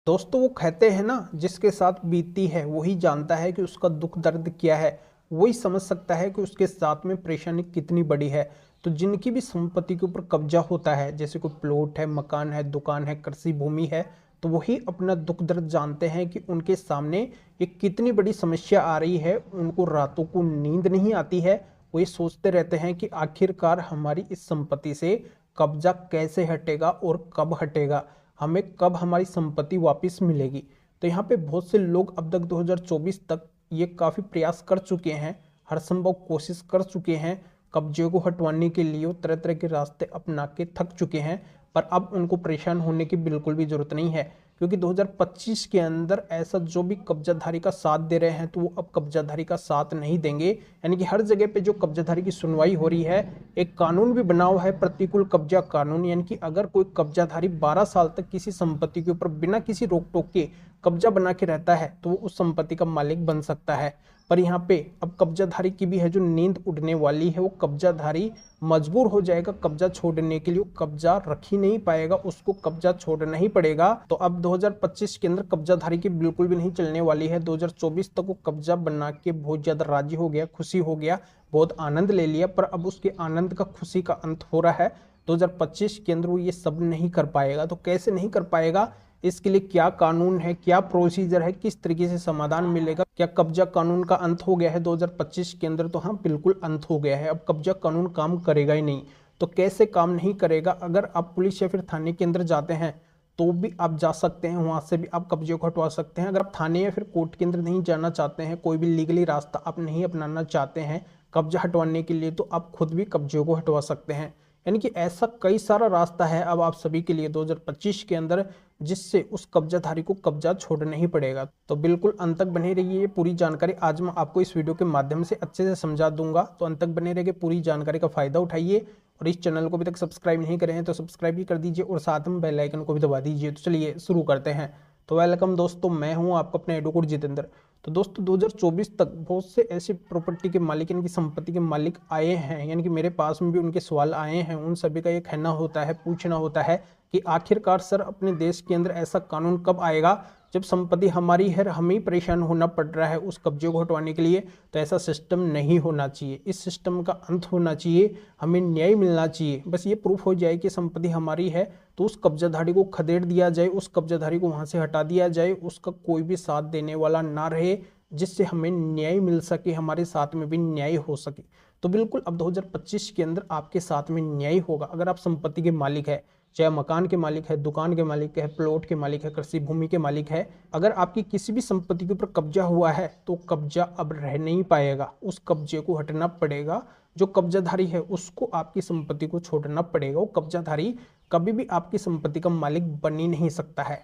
दोस्तों वो कहते हैं ना, जिसके साथ बीतती है वही जानता है कि उसका दुख दर्द क्या है। वही समझ सकता है कि उसके साथ में परेशानी कितनी बड़ी है। तो जिनकी भी संपत्ति के ऊपर कब्जा होता है, जैसे कोई प्लॉट है, मकान है, दुकान है, कृषि भूमि है, तो वही अपना दुख दर्द जानते हैं कि उनके सामने ये कितनी बड़ी समस्या आ रही है। उनको रातों को नींद नहीं आती है। वो ये सोचते रहते हैं कि आखिरकार हमारी इस संपत्ति से कब्जा कैसे हटेगा और कब हटेगा, हमें कब हमारी संपत्ति वापस मिलेगी। तो यहाँ पे बहुत से लोग अब तक 2024 तक ये काफ़ी प्रयास कर चुके हैं, हर संभव कोशिश कर चुके हैं, कब्जे को हटवाने के लिए वो तरह तरह के रास्ते अपना के थक चुके हैं। पर अब उनको परेशान होने की बिल्कुल भी जरूरत नहीं है, क्योंकि 2025 के अंदर ऐसा जो भी कब्जाधारी का साथ दे रहे हैं तो वो अब कब्जाधारी का साथ नहीं देंगे। यानी कि हर जगह पे जो कब्जाधारी की सुनवाई हो रही है, एक कानून भी बना हुआ है, प्रतिकूल कब्जा कानून। यानी कि अगर कोई कब्जाधारी 12 साल तक किसी संपत्ति के ऊपर बिना किसी रोक टोक के कब्जा बना के रहता है तो वो उस संपत्ति का मालिक बन सकता है। पर यहाँ पे अब कब्जाधारी की भी है जो नींद उड़ने वाली है। वो कब्जाधारी मजबूर हो जाएगा कब्जा छोड़ने के लिए, वो कब्जा रख ही नहीं पाएगा, उसको कब्जा छोड़ना ही पड़ेगा। तो अब 2025 के अंदर कब्जाधारी की बिल्कुल भी नहीं चलने वाली है। 2024 तक वो कब्जा बना के बहुत ज्यादा राजी हो गया, खुशी हो गया, बहुत आनंद ले लिया, पर अब उसके आनंद का, खुशी का अंत हो रहा है। 2025 के अंदर वो ये सब नहीं कर पाएगा। तो कैसे नहीं कर पाएगा, इसके लिए क्या कानून है, क्या प्रोसीजर है, किस तरीके से समाधान मिलेगा, क्या कब्जा कानून का अंत हो गया है 2025 के अंदर? तो हाँ, बिल्कुल अंत हो गया है। अब कब्जा कानून काम करेगा ही नहीं। तो कैसे काम नहीं करेगा? अगर आप पुलिस या फिर थाने के अंदर जाते हैं तो भी आप जा सकते हैं, वहां से भी आप कब्जे को हटवा सकते हैं। अगर आप थाने या फिर कोर्ट के अंदर नहीं जाना चाहते हैं, कोई भी लीगली रास्ता आप नहीं अपनाना चाहते हैं कब्जा हटवाने के लिए, तो आप खुद भी कब्जे को हटवा सकते हैं। यानी कि ऐसा कई सारा रास्ता है अब आप सभी के लिए 2025 के अंदर, जिससे उस कब्जाधारी को कब्जा छोड़ना ही पड़ेगा। तो बिल्कुल अंत तक बने रहिए, ये पूरी जानकारी आज मैं आपको इस वीडियो के माध्यम से अच्छे से समझा दूंगा। तो अंत तक बने रहिए, पूरी जानकारी का फायदा उठाइए। और इस चैनल को अभी तक सब्सक्राइब नहीं करे हैं तो सब्सक्राइब भी कर दीजिए और साथ में बेल आइकन को भी दबा दीजिए। तो चलिए शुरू करते हैं। तो वेलकम दोस्तों, मैं हूं आपका अपना एडवोकेट जितेंद्र। तो दोस्तों 2024 तक बहुत से ऐसे प्रॉपर्टी के मालिक, यानी कि संपत्ति के मालिक आए हैं, यानी कि मेरे पास में भी उनके सवाल आए हैं। उन सभी का ये कहना होता है, पूछना होता है कि आखिरकार सर अपने देश के अंदर ऐसा कानून कब आएगा जब संपत्ति हमारी है, हमें ही परेशान होना पड़ रहा है उस कब्जे को हटवाने के लिए। तो ऐसा सिस्टम नहीं होना चाहिए, इस सिस्टम का अंत होना चाहिए, हमें न्याय मिलना चाहिए। बस ये प्रूफ हो जाए कि संपत्ति हमारी है तो उस कब्जाधारी को खदेड़ दिया जाए, उस कब्जाधारी को वहां से हटा दिया जाए, उसका कोई भी साथ देने वाला ना रहे, जिससे हमें न्याय मिल सके, हमारे साथ में भी न्याय हो सके। तो बिल्कुल अब 2025 के अंदर आपके साथ में न्याय होगा। अगर आप संपत्ति के मालिक है, चाहे मकान के मालिक है, दुकान के मालिक है, प्लॉट के मालिक है, कृषि भूमि के मालिक है, अगर आपकी किसी भी संपत्ति के ऊपर कब्जा हुआ है तो कब्जा अब रह नहीं पाएगा, उस कब्जे को हटना पड़ेगा। जो कब्जाधारी है उसको आपकी संपत्ति को छोड़ना पड़ेगा। वो कब्जाधारी कभी भी आपकी संपत्ति का मालिक बन ही नहीं सकता है।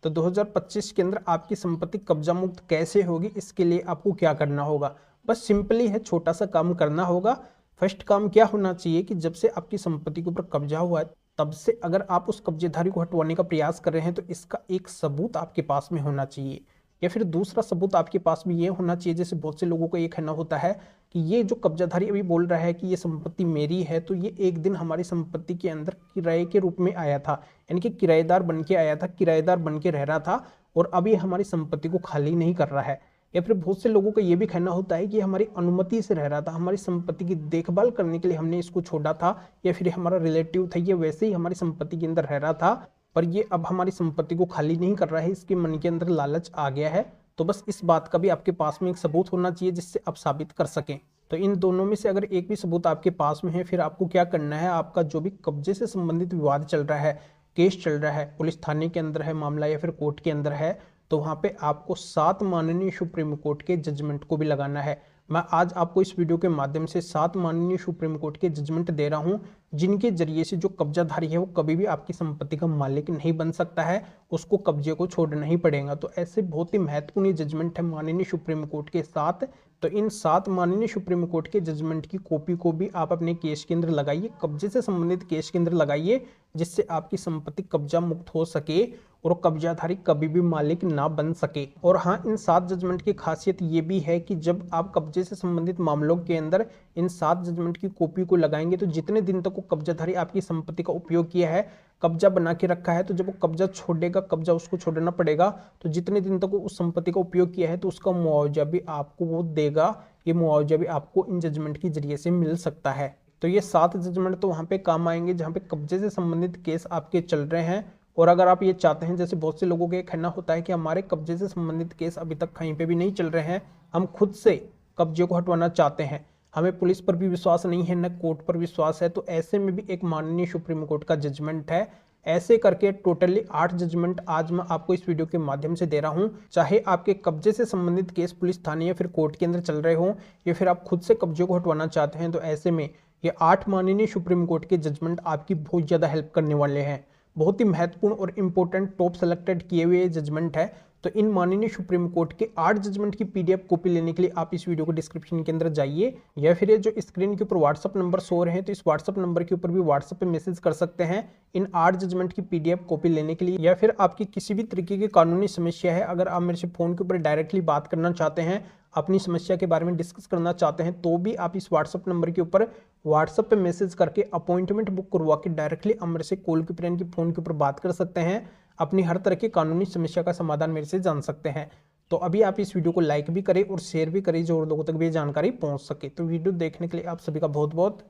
तो 2025 के अंदर आपकी संपत्ति कब्जा मुक्त कैसे होगी, इसके लिए आपको क्या करना होगा? बस सिंपली है, छोटा सा काम करना होगा। फर्स्ट काम क्या होना चाहिए कि जब से आपकी संपत्ति के ऊपर कब्जा हुआ है तब से अगर आप उस कब्जेधारी को हटवाने का प्रयास कर रहे हैं तो इसका एक सबूत आपके पास में होना चाहिए। या फिर दूसरा सबूत आपके पास में ये होना चाहिए, जैसे बहुत से लोगों को ये कहना होता है कि ये जो कब्जाधारी अभी बोल रहा है कि ये संपत्ति मेरी है, तो ये एक दिन हमारी संपत्ति के अंदर किराए के रूप में आया था, यानी कि किराएदार बन के आया था, किराएदार बन के रह रहा था और अब ये हमारी संपत्ति को खाली नहीं कर रहा है। या फिर बहुत से लोगों का ये भी कहना होता है कि हमारी अनुमति से रह रहा था, हमारी संपत्ति की देखभाल करने के लिए हमने इसको छोड़ा था, या फिर हमारा रिलेटिव था, ये वैसे ही हमारी संपत्ति के अंदर रह रहा था, पर ये अब हमारी संपत्ति को खाली नहीं कर रहा है, इसके मन के अंदर लालच आ गया है। तो बस इस बात का भी आपके पास में एक सबूत होना चाहिए जिससे आप साबित कर सकें। तो इन दोनों में से अगर एक भी सबूत आपके पास में है, फिर आपको क्या करना है, आपका जो भी कब्जे से संबंधित विवाद चल रहा है, केस चल रहा है, पुलिस थाने के अंदर है मामला या फिर कोर्ट के अंदर है, तो वहां पे आपको 7 माननीय सुप्रीम कोर्ट के जजमेंट को भी लगाना है। मैं आज आपको इस वीडियो के माध्यम से 7 माननीय सुप्रीम कोर्ट के जजमेंट दे रहा हूं, जिनके जरिए से जो कब्जाधारी है वो कभी भी आपकी संपत्ति का मालिक नहीं बन सकता है, उसको कब्जे को छोड़ना ही पड़ेगा। तो ऐसे बहुत ही महत्वपूर्ण जजमेंट है माननीय सुप्रीम कोर्ट के साथ। तो इन 7 माननीय सुप्रीम कोर्ट के जजमेंट की कॉपी को भी आप अपने केस के अंदर लगाइए, कब्जे से संबंधित केस के अंदर लगाइए, जिससे आपकी संपत्ति कब्जा मुक्त हो सके और कब्जाधारी कभी भी मालिक ना बन सके। और हाँ, इन 7 जजमेंट की खासियत ये भी है कि जब आप कब्जे से संबंधित मामलों के अंदर इन 7 जजमेंट की कॉपी को लगाएंगे तो जितने दिन तक वो कब्जाधारी आपकी संपत्ति का उपयोग किया है, कब्जा बना के रखा है, तो जब वो कब्जा छोड़ेगा, कब्जा उसको छोड़ना पड़ेगा, तो जितने दिन तक वो उस संपत्ति का उपयोग किया है तो उसका मुआवजा भी आपको वो देगा। ये मुआवजा भी आपको इन जजमेंट के जरिए से मिल सकता है। तो ये 7 जजमेंट तो वहाँ पे काम आएंगे जहाँ पे कब्जे से संबंधित केस आपके चल रहे हैं। और अगर आप ये चाहते हैं, जैसे बहुत से लोगों का कहना होता है कि हमारे कब्जे से संबंधित केस अभी तक कहीं पे भी नहीं चल रहे हैं, हम खुद से कब्जे को हटवाना चाहते हैं, हमें पुलिस पर भी विश्वास नहीं है, न कोर्ट पर विश्वास है, तो ऐसे में भी एक माननीय सुप्रीम कोर्ट का जजमेंट है। ऐसे करके टोटली 8 जजमेंट आज मैं आपको इस वीडियो के माध्यम से दे रहा हूं। चाहे आपके कब्जे से संबंधित केस पुलिस थाने या फिर कोर्ट के अंदर चल रहे हो, या फिर आप खुद से कब्जे को हटवाना चाहते हैं, तो ऐसे में ये 8 माननीय सुप्रीम कोर्ट के जजमेंट आपकी बहुत ज़्यादा हेल्प करने वाले हैं। बहुत ही महत्वपूर्ण और इंपॉर्टेंट टॉप सेलेक्टेड किए हुए जजमेंट है। तो इन माननीय सुप्रीम कोर्ट के 8 जजमेंट की पीडीएफ कॉपी लेने के लिए आप इस वीडियो को डिस्क्रिप्शन के अंदर जाइए, या फिर ये जो स्क्रीन के ऊपर व्हाट्सअप नंबर शो रहे हैं तो इस व्हाट्सअप नंबर के ऊपर भी व्हाट्सअप पे मैसेज कर सकते हैं इन 8 जजमेंट की पीडीएफ कॉपी लेने के लिए। या फिर आपकी किसी भी तरीके की कानूनी समस्या है, अगर आप मेरे से फोन के ऊपर डायरेक्टली बात करना चाहते हैं, अपनी समस्या के बारे में डिस्कस करना चाहते हैं, तो भी आप इस व्हाट्सअप नंबर के ऊपर व्हाट्सअप पे मैसेज करके अपॉइंटमेंट बुक करवा के डायरेक्टली आप मेरे से कॉल के ऊपर यानी कि फोन के ऊपर बात कर सकते हैं। अपनी हर तरह की कानूनी समस्या का समाधान मेरे से जान सकते हैं। तो अभी आप इस वीडियो को लाइक भी करें और शेयर भी करें जो और लोगों तक भी ये जानकारी पहुंच सके। तो वीडियो देखने के लिए आप सभी का बहुत बहुत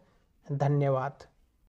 धन्यवाद।